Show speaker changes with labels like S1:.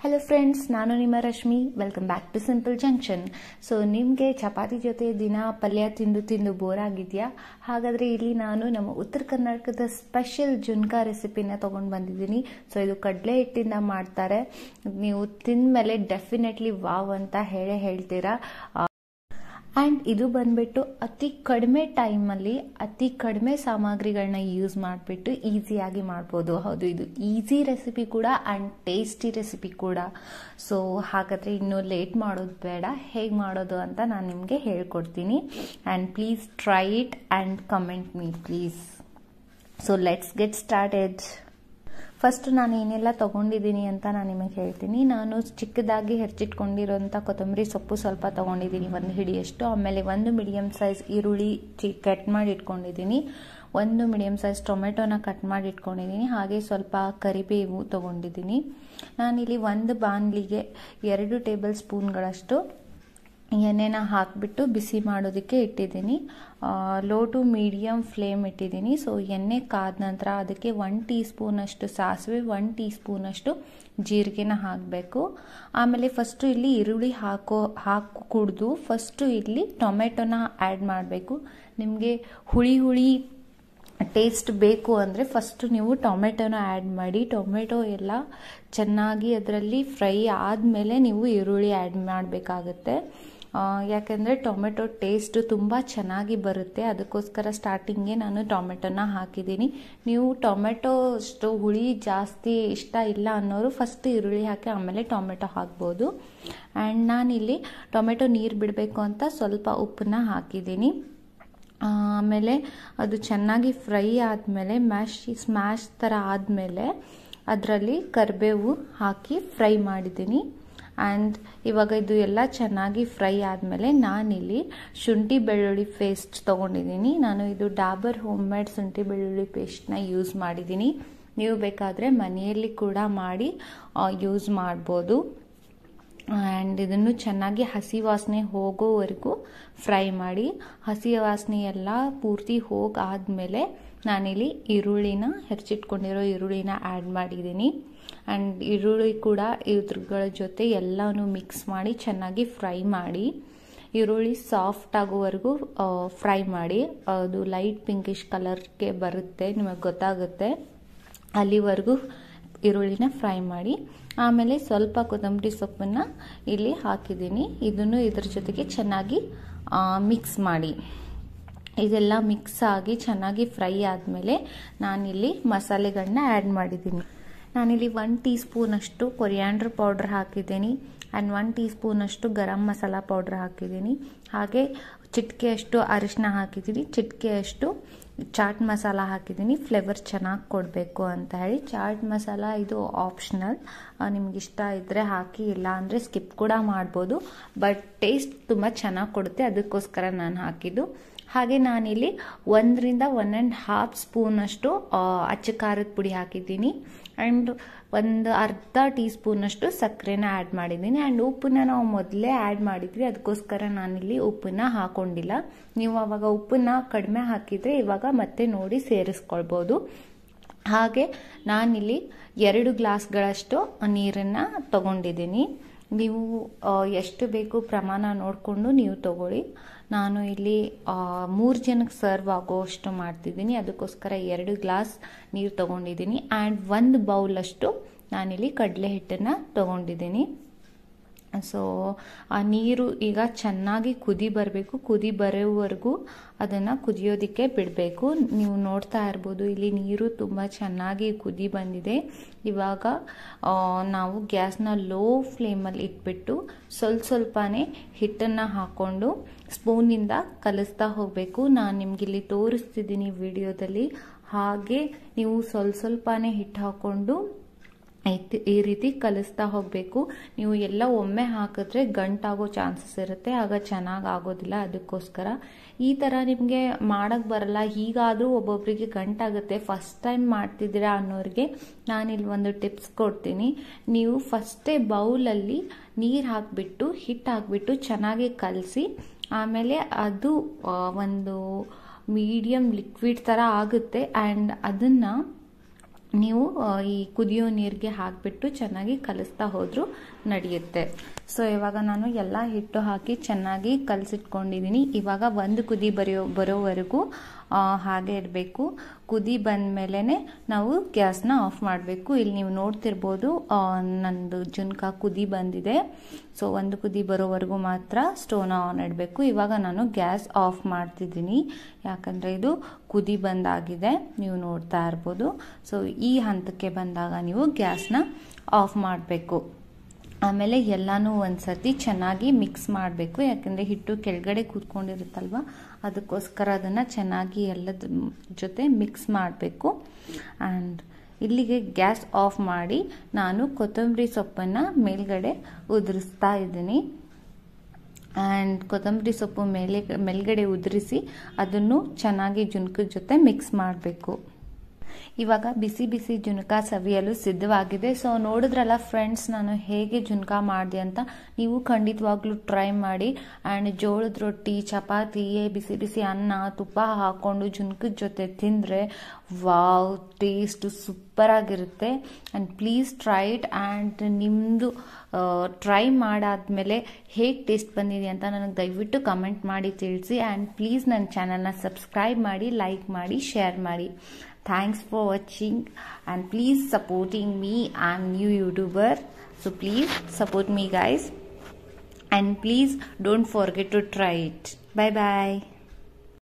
S1: Hello friends, ನಾನು ನಿಮ್ಮ Rashmi. Welcome back to simple junction. So ನಿಮಗೆ ಚಪಾತಿ ಜೊತೆ ದಿನ ಪಲ್ಯ ತಿಂದು ತಿಂದು ಬೋರ್ ಆಗಿದೆಯಾ? ಹಾಗಾದರೆ ಇಲ್ಲಿ ನಾನು ನಮ್ಮ ಉತ್ತರ ಕರ್ನಾಟಕದ ಸ್ಪೆಷಲ್ ಜುನ್ಕಾ ರೆಸಿಪಿನ ತೊಗೊಂಡು ಬಂದಿದ್ದೀನಿ. ಸೊ ಇದು ಕಡಲೆ ಹಿಟ್ಟಿಂದ ಮಾಡ್ತಾರೆ. ನೀವು ತಿಂದ ಮೇಲೆ ಡೆಫಿನೆಟ್ಲಿ ವಾವ್ ಅಂತ ಹೇಳ್ತೀರಾ. ಆ್ಯಂಡ್ ಇದು ಬಂದ್ಬಿಟ್ಟು ಅತಿ ಕಡಿಮೆ ಟೈಮಲ್ಲಿ ಅತಿ ಕಡಿಮೆ ಸಾಮಗ್ರಿಗಳನ್ನ ಯೂಸ್ ಮಾಡಿಬಿಟ್ಟು ಈಸಿಯಾಗಿ ಮಾಡ್ಬೋದು. ಹೌದು, ಇದು ಈಸಿ ರೆಸಿಪಿ ಕೂಡ ಆ್ಯಂಡ್ ಟೇಸ್ಟಿ ರೆಸಿಪಿ ಕೂಡ. ಸೊ ಹಾಗಾದರೆ ಇನ್ನೂ ಲೇಟ್ ಮಾಡೋದು ಬೇಡ, ಹೇಗೆ ಮಾಡೋದು ಅಂತ ನಾನು ನಿಮಗೆ ಹೇಳ್ಕೊಡ್ತೀನಿ. And please try it and comment me please. So let's get started. First ನಾನು ಏನೆಲ್ಲ ತೊಗೊಂಡಿದ್ದೀನಿ ಅಂತ ನಾನು ನಿಮಗೆ ಹೇಳ್ತೀನಿ. ನಾನು ಚಿಕ್ಕದಾಗಿ ಹೆಚ್ಚಿಟ್ಕೊಂಡಿರೋಂಥ ಕೊತ್ತಂಬರಿ ಸೊಪ್ಪು ಸ್ವಲ್ಪ ತೊಗೊಂಡಿದ್ದೀನಿ, ಒಂದು ಹಿಡಿಯಷ್ಟು. ಆಮೇಲೆ ಒಂದು ಮೀಡಿಯಮ್ ಸೈಜ್ ಈರುಳ್ಳಿ ಕಟ್ ಮಾಡಿ ಇಟ್ಕೊಂಡಿದ್ದೀನಿ, ಒಂದು ಮೀಡಿಯಮ್ ಸೈಜ್ ಟೊಮೆಟೊನ ಕಟ್ ಮಾಡಿ ಇಟ್ಕೊಂಡಿದ್ದೀನಿ, ಹಾಗೆ ಸ್ವಲ್ಪ ಕರಿಬೇವು ತೊಗೊಂಡಿದ್ದೀನಿ. ನಾನಿಲ್ಲಿ ಒಂದು ಬಾಣಲಿಗೆ 2 ಟೇಬಲ್ ಸ್ಪೂನ್ಗಳಷ್ಟು ಎಣ್ಣೆನ ಹಾಕಿಬಿಟ್ಟು ಬಿಸಿ ಮಾಡೋದಕ್ಕೆ ಇಟ್ಟಿದ್ದೀನಿ. ಲೋ ಟು ಮೀಡಿಯಮ್ ಫ್ಲೇಮ್ ಇಟ್ಟಿದ್ದೀನಿ. ಸೊ ಎಣ್ಣೆ ಕಾದ ನಂತರ ಅದಕ್ಕೆ 1 ಟೀ ಸ್ಪೂನಷ್ಟು ಸಾಸಿವೆ, 1 ಟೀ ಸ್ಪೂನಷ್ಟು ಜೀರಿಗೆನ ಹಾಕಬೇಕು. ಆಮೇಲೆ ಫಸ್ಟು ಇಲ್ಲಿ ಈರುಳ್ಳಿ ಹಾಕುಕೂಡ್ದು, ಫಸ್ಟು ಇಲ್ಲಿ ಟೊಮೆಟೊನ ಆ್ಯಡ್ ಮಾಡಬೇಕು. ನಿಮಗೆ ಹುಳಿ ಟೇಸ್ಟ್ ಬೇಕು ಅಂದರೆ ಫಸ್ಟ್ ನೀವು ಟೊಮೆಟೊನ ಆ್ಯಡ್ ಮಾಡಿ. ಟೊಮೆಟೊ ಎಲ್ಲ ಚೆನ್ನಾಗಿ ಅದರಲ್ಲಿ ಫ್ರೈ ಆದಮೇಲೆ ನೀವು ಈರುಳ್ಳಿ ಆ್ಯಡ್ ಮಾಡಬೇಕಾಗತ್ತೆ. ಯಾಕೆಂದರೆ ಟೊಮೆಟೊ ಟೇಸ್ಟು ತುಂಬ ಚೆನ್ನಾಗಿ ಬರುತ್ತೆ, ಅದಕ್ಕೋಸ್ಕರ ಸ್ಟಾರ್ಟಿಂಗ್ಗೆ ನಾನು ಟೊಮೆಟೊನ ಹಾಕಿದ್ದೀನಿ. ನೀವು ಟೊಮೆಟೊ ಅಷ್ಟು ಹುಳಿ ಜಾಸ್ತಿ ಇಷ್ಟ ಇಲ್ಲ ಅನ್ನೋರು ಫಸ್ಟ್ ಈರುಳ್ಳಿ ಹಾಕಿ ಆಮೇಲೆ ಟೊಮೆಟೊ ಹಾಕ್ಬೋದು. ಆ್ಯಂಡ್ ನಾನಿಲ್ಲಿ ಟೊಮೆಟೊ ನೀರು ಬಿಡಬೇಕು ಅಂತ ಸ್ವಲ್ಪ ಉಪ್ಪನ್ನ ಹಾಕಿದ್ದೀನಿ. ಆಮೇಲೆ ಅದು ಚೆನ್ನಾಗಿ ಫ್ರೈ ಆದಮೇಲೆ ಸ್ಮ್ಯಾಶ್ ಥರ ಆದಮೇಲೆ ಅದರಲ್ಲಿ ಕರಿಬೇವು ಹಾಕಿ ಫ್ರೈ ಮಾಡಿದ್ದೀನಿ. ಆ್ಯಂಡ್ ಇವಾಗ ಇದು ಎಲ್ಲ ಚೆನ್ನಾಗಿ ಫ್ರೈ ಆದಮೇಲೆ ನಾನಿಲ್ಲಿ ಶುಂಠಿ ಬೆಳ್ಳುಳ್ಳಿ ಪೇಸ್ಟ್ ತೊಗೊಂಡಿದ್ದೀನಿ. ನಾನು ಇದು ಡಾಬರ್ ಹೋಮ್ ಮೇಡ್ ಶುಂಠಿ ಬೆಳ್ಳುಳ್ಳಿ ಪೇಸ್ಟ್ನ ಯೂಸ್ ಮಾಡಿದ್ದೀನಿ. ನೀವು ಬೇಕಾದರೆ ಮನೆಯಲ್ಲಿ ಕೂಡ ಮಾಡಿ ಯೂಸ್ ಮಾಡ್ಬೋದು. ಆ್ಯಂಡ್ ಇದನ್ನು ಚೆನ್ನಾಗಿ ಹಸಿ ವಾಸನೆ ಹೋಗೋವರೆಗೂ ಫ್ರೈ ಮಾಡಿ. ಹಸಿ ವಾಸನೆ ಎಲ್ಲ ಪೂರ್ತಿ ಹೋಗಾದ್ಮೇಲೆ ನಾನಿಲ್ಲಿ ಹೆಚ್ಚಿಟ್ಕೊಂಡಿರೋ ಈರುಳ್ಳಿನ ಆ್ಯಡ್ ಮಾಡಿದ್ದೀನಿ. ಆ್ಯಂಡ್ ಈರುಳ್ಳಿ ಕೂಡ ಇದ್ರಗಳ ಜೊತೆ ಎಲ್ಲನೂ ಮಿಕ್ಸ್ ಮಾಡಿ ಚೆನ್ನಾಗಿ ಫ್ರೈ ಮಾಡಿ. ಈರುಳ್ಳಿ ಸಾಫ್ಟ್ ಆಗೋವರೆಗೂ ಫ್ರೈ ಮಾಡಿ. ಅದು ಲೈಟ್ ಪಿಂಕಿಶ್ ಕಲರ್ಗೆ ಬರುತ್ತೆ, ನಿಮಗೆ ಗೊತ್ತಾಗುತ್ತೆ, ಅಲ್ಲಿವರೆಗೂ ಈರುಳ್ಳಿನ ಫ್ರೈ ಮಾಡಿ. ಆಮೇಲೆ ಸ್ವಲ್ಪ ಕೊತ್ತಂಬರಿ ಸೊಪ್ಪನ್ನು ಇಲ್ಲಿ ಹಾಕಿದ್ದೀನಿ. ಇದನ್ನು ಇದ್ರ ಜೊತೆಗೆ ಚೆನ್ನಾಗಿ ಮಿಕ್ಸ್ ಮಾಡಿ. ಇದೆಲ್ಲ ಮಿಕ್ಸ್ ಆಗಿ ಚೆನ್ನಾಗಿ ಫ್ರೈ ಆದಮೇಲೆ ನಾನಿಲ್ಲಿ ಮಸಾಲೆಗಳನ್ನ ಆ್ಯಡ್ ಮಾಡಿದ್ದೀನಿ. ನಾನಿಲ್ಲಿ 1 ಟೀ ಸ್ಪೂನಷ್ಟು ಕೊರಿಯಾಂಡರ್ ಪೌಡ್ರ್ ಹಾಕಿದ್ದೀನಿ ಆ್ಯಂಡ್ 1 ಟೀ ಸ್ಪೂನಷ್ಟು ಗರಂ ಮಸಾಲ ಪೌಡ್ರ್ ಹಾಕಿದ್ದೀನಿ. ಹಾಗೆ ಚಿಟಿಕೆಯಷ್ಟು ಅರಿಶಿನ ಹಾಕಿದ್ದೀನಿ, ಚಿಟಿಕೆಯಷ್ಟು ಚಾಟ್ ಮಸಾಲ ಹಾಕಿದ್ದೀನಿ, ಫ್ಲೇವರ್ ಚೆನ್ನಾಗಿ ಕೊಡಬೇಕು ಅಂತ ಹೇಳಿ. ಚಾಟ್ ಮಸಾಲ ಇದು ಆಪ್ಷನಲ್, ನಿಮಗಿಷ್ಟ ಇದ್ದರೆ ಹಾಕಿ, ಇಲ್ಲ ಅಂದರೆ ಸ್ಕಿಪ್ ಕೂಡ ಮಾಡ್ಬೋದು. ಬಟ್ ಟೇಸ್ಟ್ ತುಂಬ ಚೆನ್ನಾಗಿ ಕೊಡುತ್ತೆ, ಅದಕ್ಕೋಸ್ಕರ ನಾನು ಹಾಕಿದ್ದು. ಹಾಗೆ ನಾನಿಲ್ಲಿ 1 ರಿಂದ 1.5 ಸ್ಪೂನಷ್ಟು ಅಚ್ಚ ಖಾರದ ಪುಡಿ ಹಾಕಿದ್ದೀನಿ. ಆ್ಯಂಡ್ ಒಂದು ಅರ್ಧ ಟೀ ಸ್ಪೂನಷ್ಟು ಸಕ್ಕರೆನ ಆ್ಯಡ್ ಮಾಡಿದ್ದೀನಿ. ಆ್ಯಂಡ್ ಉಪ್ಪನ್ನ ನಾವು ಮೊದಲೇ ಆ್ಯಡ್ ಮಾಡಿದ್ವಿ, ಅದಕ್ಕೋಸ್ಕರ ನಾನಿಲ್ಲಿ ಉಪ್ಪನ್ನ ಹಾಕೊಂಡಿಲ್ಲ. ನೀವು ಆವಾಗ ಉಪ್ಪನ್ನ ಕಡಿಮೆ ಹಾಕಿದರೆ ಇವಾಗ ಮತ್ತೆ ನೋಡಿ ಸೇರಿಸ್ಕೊಳ್ಬೋದು. ಹಾಗೆ ನಾನಿಲ್ಲಿ 2 ಗ್ಲಾಸ್ಗಳಷ್ಟು ನೀರನ್ನು ತಗೊಂಡಿದ್ದೀನಿ. ನೀವು ಎಷ್ಟು ಬೇಕು ಪ್ರಮಾಣ ನೋಡಿಕೊಂಡು ನೀವು ತಗೊಳ್ಳಿ. ನಾನು ಇಲ್ಲಿ 3 ಜನಕ್ಕೆ ಸರ್ವ್ ಆಗೋಷ್ಟು ಮಾಡ್ತಿದ್ದೀನಿ, ಅದಕ್ಕೋಸ್ಕರ 2 ಗ್ಲಾಸ್ ನೀರು ತೊಗೊಂಡಿದ್ದೀನಿ. ಆ್ಯಂಡ್ 1 ಬೌಲಷ್ಟು ನಾನಿಲ್ಲಿ ಕಡಲೆ ಹಿಟ್ಟನ್ನು ತೊಗೊಂಡಿದ್ದೀನಿ. ಸೊ ಆ ನೀರು ಈಗ ಚೆನ್ನಾಗಿ ಕುದಿ ಬರಬೇಕು. ಕುದಿ ಬರೋವರೆಗೂ ಅದನ್ನು ಕುದಿಯೋದಕ್ಕೆ ಬಿಡಬೇಕು. ನೀವು ನೋಡ್ತಾ ಇರ್ಬೋದು, ಇಲ್ಲಿ ನೀರು ತುಂಬ ಚೆನ್ನಾಗಿ ಕುದಿ ಬಂದಿದೆ. ಇವಾಗ ನಾವು ಗ್ಯಾಸ್ನ ಲೋ ಫ್ಲೇಮಲ್ಲಿ ಇಟ್ಬಿಟ್ಟು ಸ್ವಲ್ಪನೇ ಹಿಟ್ಟನ್ನು ಹಾಕ್ಕೊಂಡು ಸ್ಪೂನಿಂದ ಕಲಿಸ್ತಾ ಹೋಗಬೇಕು. ನಾನು ನಿಮಗಿಲ್ಲಿ ತೋರಿಸ್ತಿದ್ದೀನಿ ವಿಡಿಯೋದಲ್ಲಿ. ಹಾಗೆ ನೀವು ಸ್ವಲ್ಪನೇ ಹಿಟ್ಟು ಹಾಕ್ಕೊಂಡು ಈ ರೀತಿ ಕಲಿಸ್ತಾ ಹೋಗಬೇಕು. ನೀವು ಎಲ್ಲ ಒಮ್ಮೆ ಹಾಕಿದ್ರೆ ಗಂಟಾಗೋ ಚಾನ್ಸಸ್ ಇರುತ್ತೆ, ಆಗ ಚೆನ್ನಾಗಿ ಆಗೋದಿಲ್ಲ. ಅದಕ್ಕೋಸ್ಕರ ಈ ಥರ ನಿಮಗೆ ಮಾಡೋಕ್ಕೆ ಬರಲ್ಲ, ಹೀಗಾದರೂ ಒಬ್ಬೊಬ್ಬರಿಗೆ ಗಂಟಾಗುತ್ತೆ, ಫಸ್ಟ್ ಟೈಮ್ ಮಾಡ್ತಿದ್ದೀರಾ ಅನ್ನೋರಿಗೆ ನಾನಿಲ್ಲಿ ಒಂದು ಟಿಪ್ಸ್ ಕೊಡ್ತೀನಿ. ನೀವು ಫಸ್ಟೇ ಬೌಲಲ್ಲಿ ನೀರು ಹಾಕಿಬಿಟ್ಟು ಹಿಟ್ಟು ಹಾಕಿಬಿಟ್ಟು ಚೆನ್ನಾಗಿ ಕಲಸಿ, ಆಮೇಲೆ ಅದು ಒಂದು ಮೀಡಿಯಮ್ ಲಿಕ್ವಿಡ್ ಥರ ಆಗುತ್ತೆ. ಆ್ಯಂಡ್ ಅದನ್ನು ನೀವು ಈ ಕುದಿಯೋ ನೀರಿಗೆ ಹಾಕಿಬಿಟ್ಟು ಚೆನ್ನಾಗಿ ಕಲಿಸ್ತಾ ಹೋದ್ರೂ ನಡೆಯುತ್ತೆ. ಸೊ ಇವಾಗ ನಾನು ಎಲ್ಲ ಹಿಟ್ಟು ಹಾಕಿ ಚೆನ್ನಾಗಿ ಕಲಸಿಟ್ಕೊಂಡಿದ್ದೀನಿ. ಇವಾಗ ಒಂದು ಕುದಿ ಬರೋವರೆಗೂ ಹಾಗೆ ಇರಬೇಕು. ಕುದಿ ಬಂದಮೇಲೆ ನಾವು ಗ್ಯಾಸ್ನ ಆಫ್ ಮಾಡಬೇಕು. ಇಲ್ಲಿ ನೀವು ನೋಡ್ತಿರ್ಬೋದು ನಂದು ಜುನ್ಕ ಕುದಿ ಬಂದಿದೆ. ಸೊ ಒಂದು ಕುದಿ ಬರೋವರೆಗೂ ಮಾತ್ರ ಸ್ಟೋವ್ನ ಆನ್ ಇಡಬೇಕು. ಇವಾಗ ನಾನು ಗ್ಯಾಸ್ ಆಫ್ ಮಾಡ್ತಿದ್ದೀನಿ, ಯಾಕಂದರೆ ಇದು ಕುದಿ ಬಂದಾಗಿದೆ, ನೀವು ನೋಡ್ತಾ ಇರ್ಬೋದು. ಸೊ ಈ ಹಂತಕ್ಕೆ ಬಂದಾಗ ನೀವು ಗ್ಯಾಸ್ನ ಆಫ್ ಮಾಡಬೇಕು. ಆಮೇಲೆ ಎಲ್ಲನೂ ಒಂದ್ಸತಿ ಚೆನ್ನಾಗಿ ಮಿಕ್ಸ್ ಮಾಡಬೇಕು, ಯಾಕಂದರೆ ಹಿಟ್ಟು ಕೆಳಗಡೆ ಕೂತ್ಕೊಂಡಿರುತ್ತಲ್ವ, ಅದಕ್ಕೋಸ್ಕರ ಅದನ್ನು ಚೆನ್ನಾಗಿ ಎಲ್ಲದ ಜೊತೆ ಮಿಕ್ಸ್ ಮಾಡಬೇಕು. ಆ್ಯಂಡ್ ಇಲ್ಲಿಗೆ ಗ್ಯಾಸ್ ಆಫ್ ಮಾಡಿ ನಾನು ಕೊತ್ತಂಬರಿ ಸೊಪ್ಪನ್ನು ಮೇಲ್ಗಡೆ ಉದುರಿಸ್ತಾ ಇದ್ದೀನಿ. ಆ್ಯಂಡ್ ಕೊತ್ತಂಬರಿ ಸೊಪ್ಪು ಮೇಲ್ಗಡೆ ಉದುರಿಸಿ ಅದನ್ನು ಚೆನ್ನಾಗಿ ಜುನ್ಕದ ಜೊತೆ ಮಿಕ್ಸ್ ಮಾಡಬೇಕು. ಇವಾಗ ಬಿಸಿ ಬಿಸಿ ಜುನ್ಕ ಸವಿಯಲು ಸಿದ್ಧವಾಗಿದೆ. ಸೊ ನೋಡಿದ್ರಲ್ಲ ಫ್ರೆಂಡ್ಸ್, ನಾನು ಹೇಗೆ ಜುನ್ಕ ಮಾಡಿದೆ ಅಂತ. ನೀವು ಖಂಡಿತವಾಗ್ಲೂ ಟ್ರೈ ಮಾಡಿ. ಆ್ಯಂಡ್ ಜೋಳದ ರೊಟ್ಟಿ, ಚಪಾತಿ, ಬಿಸಿ ಬಿಸಿ ಅನ್ನ, ತುಪ್ಪ ಹಾಕ್ಕೊಂಡು ಜುನ್ಕದ ಜೊತೆ ತಿಂದರೆ ವಾವ್, ಟೇಸ್ಟ್ ಸೂಪರ್ ಆಗಿರುತ್ತೆ. And please try it. And ನಿಮ್ಮದು ಟ್ರೈ ಮಾಡಾದ್ಮೇಲೆ ಹೇಗೆ ಟೇಸ್ಟ್ ಬಂದಿದೆ ಅಂತ ನನಗೆ ದಯವಿಟ್ಟು ಕಮೆಂಟ್ ಮಾಡಿ ತಿಳಿಸಿ. ಆ್ಯಂಡ್ ಪ್ಲೀಸ್ ನನ್ನ ಚಾನಲ್ನ ಸಬ್ಸ್ಕ್ರೈಬ್ ಮಾಡಿ, ಲೈಕ್ ಮಾಡಿ, ಶೇರ್ ಮಾಡಿ. Thanks for watching and please supporting me. I'm new YouTuber, so please support me guys, and please don't forget to try it. Bye bye.